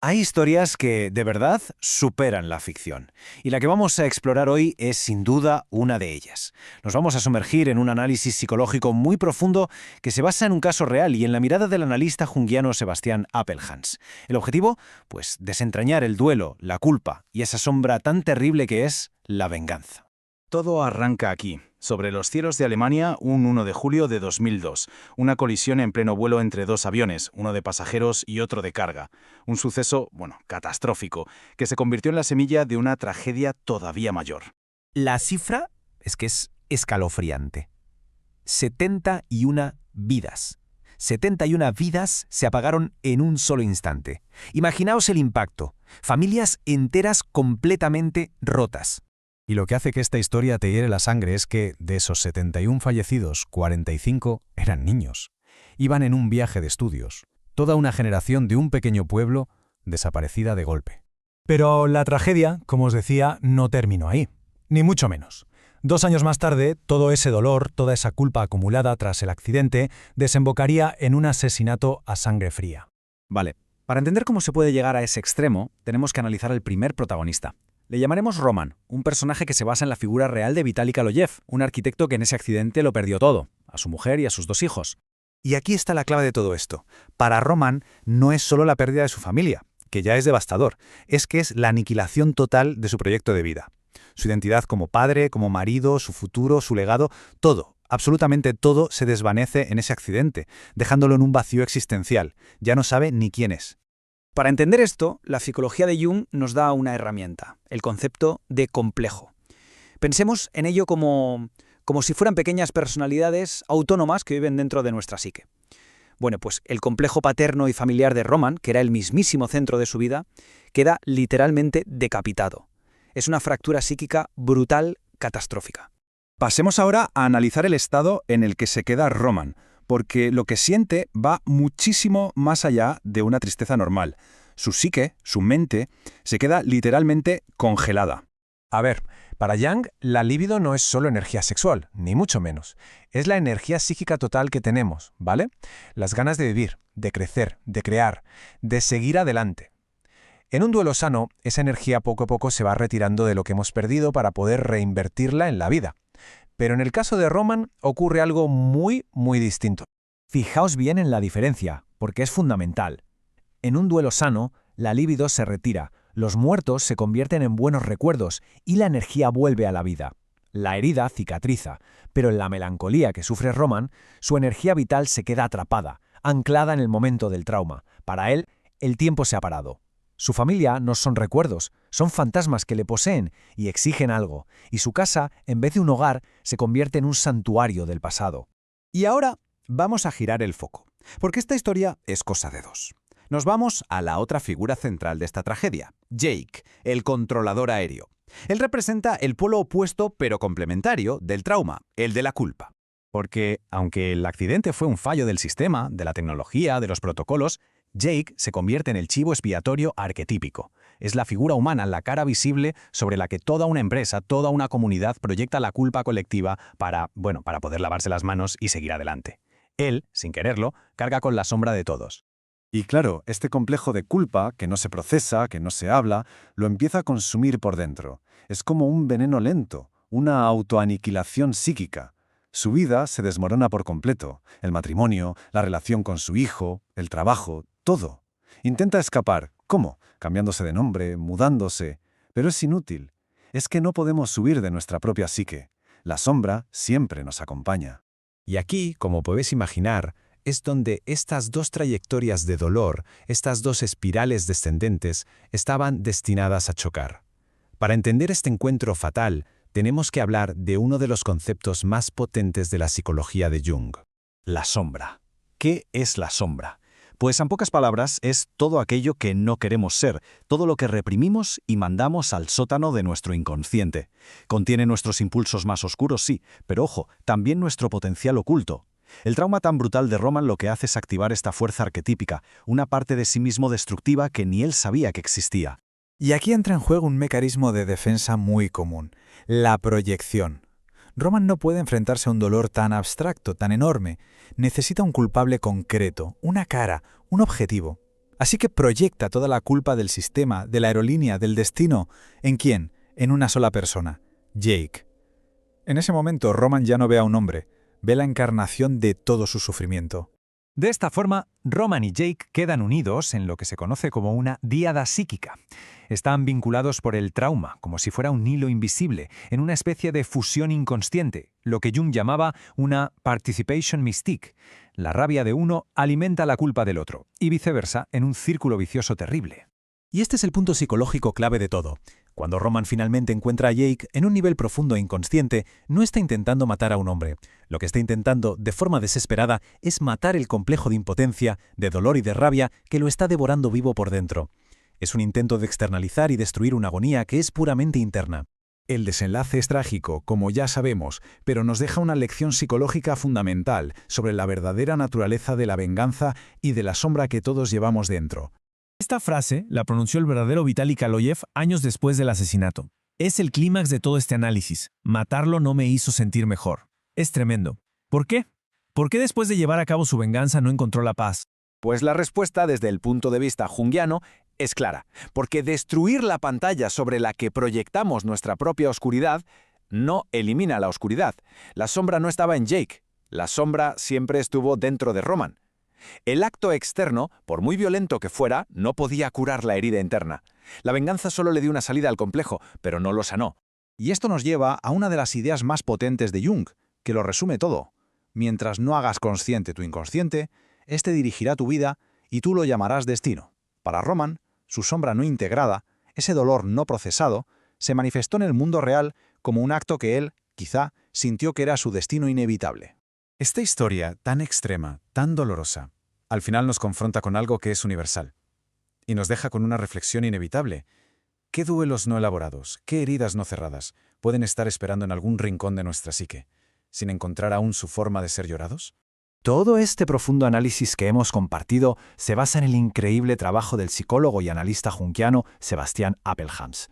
Hay historias que, de verdad, superan la ficción. Y la que vamos a explorar hoy es, sin duda, una de ellas. Nos vamos a sumergir en un análisis psicológico muy profundo que se basa en un caso real y en la mirada del analista junguiano Sebastián Appelhans. El objetivo, pues, desentrañar el duelo, la culpa y esa sombra tan terrible que es la venganza. Todo arranca aquí, sobre los cielos de Alemania, un 1 de julio de 2002. Una colisión en pleno vuelo entre dos aviones, uno de pasajeros y otro de carga. Un suceso, catastrófico, que se convirtió en la semilla de una tragedia todavía mayor. La cifra es escalofriante. 71 vidas. 71 vidas se apagaron en un solo instante. Imaginaos el impacto. Familias enteras completamente rotas. Y lo que hace que esta historia te hiere la sangre es que, de esos 71 fallecidos, 45 eran niños. Iban en un viaje de estudios. Toda una generación de un pequeño pueblo desaparecida de golpe. Pero la tragedia, como os decía, no terminó ahí. Ni mucho menos. 2 años más tarde, todo ese dolor, toda esa culpa acumulada tras el accidente, desembocaría en un asesinato a sangre fría. Vale, para entender cómo se puede llegar a ese extremo, tenemos que analizar al primer protagonista. Le llamaremos Roman, un personaje que se basa en la figura real de Vitaly Kaloyev, un arquitecto que en ese accidente lo perdió todo, a su mujer y a sus 2 hijos. Y aquí está la clave de todo esto. Para Roman no es solo la pérdida de su familia, que ya es devastador, es que es la aniquilación total de su proyecto de vida. Su identidad como padre, como marido, su futuro, su legado, todo, absolutamente todo se desvanece en ese accidente, dejándolo en un vacío existencial. Ya no sabe ni quién es. Para entender esto, la psicología de Jung nos da una herramienta, el concepto de complejo. Pensemos en ello como si fueran pequeñas personalidades autónomas que viven dentro de nuestra psique. Bueno, pues el complejo paterno y familiar de Roman, que era el mismísimo centro de su vida, queda literalmente decapitado. Es una fractura psíquica brutal, catastrófica. Pasemos ahora a analizar el estado en el que se queda Roman, porque lo que siente va muchísimo más allá de una tristeza normal. Su psique, su mente, se queda literalmente congelada. A ver, para Jung, la libido no es solo energía sexual, ni mucho menos. Es la energía psíquica total que tenemos, ¿vale? Las ganas de vivir, de crecer, de crear, de seguir adelante. En un duelo sano, esa energía poco a poco se va retirando de lo que hemos perdido para poder reinvertirla en la vida. Pero en el caso de Roman ocurre algo muy, muy distinto. Fijaos bien en la diferencia, porque es fundamental. En un duelo sano, la libido se retira, los muertos se convierten en buenos recuerdos y la energía vuelve a la vida. La herida cicatriza, pero en la melancolía que sufre Roman, su energía vital se queda atrapada, anclada en el momento del trauma. Para él, el tiempo se ha parado. Su familia no son recuerdos, son fantasmas que le poseen y exigen algo, y su casa, en vez de un hogar, se convierte en un santuario del pasado. Y ahora vamos a girar el foco, porque esta historia es cosa de dos. Nos vamos a la otra figura central de esta tragedia, Jake, el controlador aéreo. Él representa el polo opuesto pero complementario del trauma, el de la culpa. Porque, aunque el accidente fue un fallo del sistema, de la tecnología, de los protocolos, Jake se convierte en el chivo expiatorio arquetípico. Es la figura humana, la cara visible sobre la que toda una empresa, toda una comunidad proyecta la culpa colectiva para poder lavarse las manos y seguir adelante. Él, sin quererlo, carga con la sombra de todos. Y claro, este complejo de culpa, que no se procesa, que no se habla, lo empieza a consumir por dentro. Es como un veneno lento, una autoaniquilación psíquica. Su vida se desmorona por completo. El matrimonio, la relación con su hijo, el trabajo, todo. Intenta escapar. ¿Cómo? Cambiándose de nombre, mudándose. Pero es inútil. Es que no podemos huir de nuestra propia psique. La sombra siempre nos acompaña. Y aquí, como podéis imaginar, es donde estas dos trayectorias de dolor, estas dos espirales descendentes, estaban destinadas a chocar. Para entender este encuentro fatal, tenemos que hablar de uno de los conceptos más potentes de la psicología de Jung. La sombra. ¿Qué es la sombra? Pues en pocas palabras es todo aquello que no queremos ser, todo lo que reprimimos y mandamos al sótano de nuestro inconsciente. Contiene nuestros impulsos más oscuros, sí, pero ojo, también nuestro potencial oculto. El trauma tan brutal de Roman lo que hace es activar esta fuerza arquetípica, una parte de sí mismo destructiva que ni él sabía que existía. Y aquí entra en juego un mecanismo de defensa muy común, la proyección. Roman no puede enfrentarse a un dolor tan abstracto, tan enorme. Necesita un culpable concreto, una cara, un objetivo. Así que proyecta toda la culpa del sistema, de la aerolínea, del destino. ¿En quién? En una sola persona, Jake. En ese momento, Roman ya no ve a un hombre, ve la encarnación de todo su sufrimiento. De esta forma, Roman y Jake quedan unidos en lo que se conoce como una díada psíquica. Están vinculados por el trauma, como si fuera un hilo invisible, en una especie de fusión inconsciente, lo que Jung llamaba una participation mystique. La rabia de uno alimenta la culpa del otro, y viceversa, en un círculo vicioso terrible. Y este es el punto psicológico clave de todo. Cuando Roman finalmente encuentra a Jake, en un nivel profundo e inconsciente, no está intentando matar a un hombre. Lo que está intentando, de forma desesperada, es matar el complejo de impotencia, de dolor y de rabia que lo está devorando vivo por dentro. Es un intento de externalizar y destruir una agonía que es puramente interna. El desenlace es trágico, como ya sabemos, pero nos deja una lección psicológica fundamental sobre la verdadera naturaleza de la venganza y de la sombra que todos llevamos dentro. Esta frase la pronunció el verdadero Vitaly Kaloyev años después del asesinato. Es el clímax de todo este análisis. Matarlo no me hizo sentir mejor. Es tremendo. ¿Por qué? ¿Por qué después de llevar a cabo su venganza no encontró la paz? Pues la respuesta desde el punto de vista junguiano es clara, porque destruir la pantalla sobre la que proyectamos nuestra propia oscuridad no elimina la oscuridad. La sombra no estaba en Jake, la sombra siempre estuvo dentro de Roman. El acto externo, por muy violento que fuera, no podía curar la herida interna. La venganza solo le dio una salida al complejo, pero no lo sanó. Y esto nos lleva a una de las ideas más potentes de Jung, que lo resume todo. Mientras no hagas consciente tu inconsciente, este dirigirá tu vida y tú lo llamarás destino. Para Roman, su sombra no integrada, ese dolor no procesado, se manifestó en el mundo real como un acto que él, quizá, sintió que era su destino inevitable. Esta historia, tan extrema, tan dolorosa, al final nos confronta con algo que es universal. Y nos deja con una reflexión inevitable. ¿Qué duelos no elaborados, qué heridas no cerradas pueden estar esperando en algún rincón de nuestra psique, sin encontrar aún su forma de ser llorados? Todo este profundo análisis que hemos compartido se basa en el increíble trabajo del psicólogo y analista junguiano Sebastian Appelhans.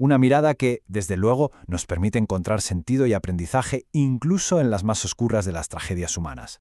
Una mirada que, desde luego, nos permite encontrar sentido y aprendizaje incluso en las más oscuras de las tragedias humanas.